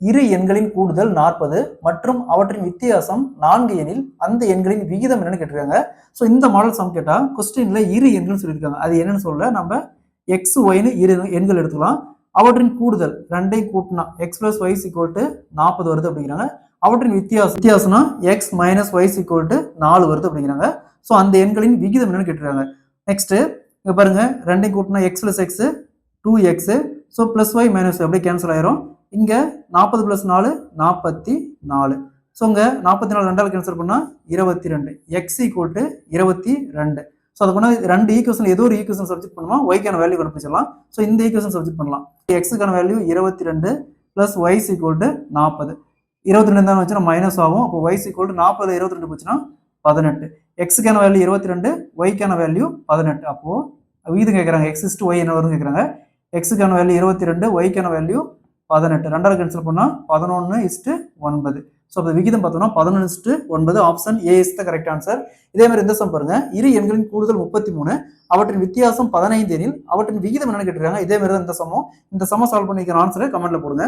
இரு எண்களின் கூடுதல் 40 மற்றும் அவற்றின் வித்தியாசம் 4 எனில் அந்த எண்களின் விகிதம் என்னன்னு கேட்டிருக்காங்க. ஸோ இந்த மாடல் சம் கேட்டா கொஸ்டின்ல இரு எண்கள் சொல்லியிருக்காங்க. அது என்னன்னு சொல்ல நம்ம எக்ஸ் ஒய்னு இரு எண்கள் எடுத்துக்கலாம். அவற்றின் கூடுதல் ரெண்டையும் கூட்டினா x plus y equal to 40 வருது அப்படிங்கிறாங்க. அவற்றின் வித்தியாசம்னா x minus y equal to 4 வருது அப்படிங்கிறாங்க. ஸோ அந்த எண்களின் விகிதம் என்னன்னு கேட்டிருக்காங்க. நெக்ஸ்ட் இங்க பாருங்க ரெண்டையும் கூட்டினா x plus x 2x. So plus y minus அப்படியே கேன்சல் ஆயிரும். இங்க 40 பிளஸ் 4 44. ஸோ இங்க 44 ரெண்டாவது கேன்சல் பண்ணா 22. X equal to 22. ஸோ அது பண்ணா ரெண்டு ஈக்குவேஷன் ஏதோ ஒரு ஈக்குவேஷன் சப்ஜெக்ட் பண்ணுவோம், ஒய்க்கான வேல்யூ கண்டுபிடிச்சிடலாம். ஸோ இந்த ஈக்குவேஷன் சப்ஜெக்ட் பண்ணலாம். எக்ஸுக்கான value 22 plus y equal to 40. 22 தான் வச்சுன்னா மைனஸ் ஆகும். அப்போ ஒய் ஈக்குவல் டு 40 22 போச்சுன்னா 18. எக்ஸுக்கான வேல்யூ 22, ஒய்க்கான வேல்யூ 18. அப்போ விகிதம் கேட்குறாங்க எக்ஸ் இஸ்டு ஒய் என்ன வரும்னு கேட்குறாங்க. எக்ஸுக்கான வேல்யூ 22, ஒய்க்கான வேல்யூ 18. ரெண்டாவது கேன்சல் பண்ணால் 11:9. ஸோ அப்போ விகிதம் பார்த்தோம்னா 11:9. Option A is the correct answer. இதே மாதிரி இந்த சம் பாருங்க, இரு எண்களின் கூடுதல் 33, அவற்றின் வித்தியாசம் 15 எனில் அவற்றின் விகிதம் என்னன்னு கேட்டிருக்காங்க. இதே மாதிரி தான் இந்த சமம். இந்த சமம் சால்வ் பண்ணிக்கிற ஆன்சரை கமெண்ட்ல போடுங்க.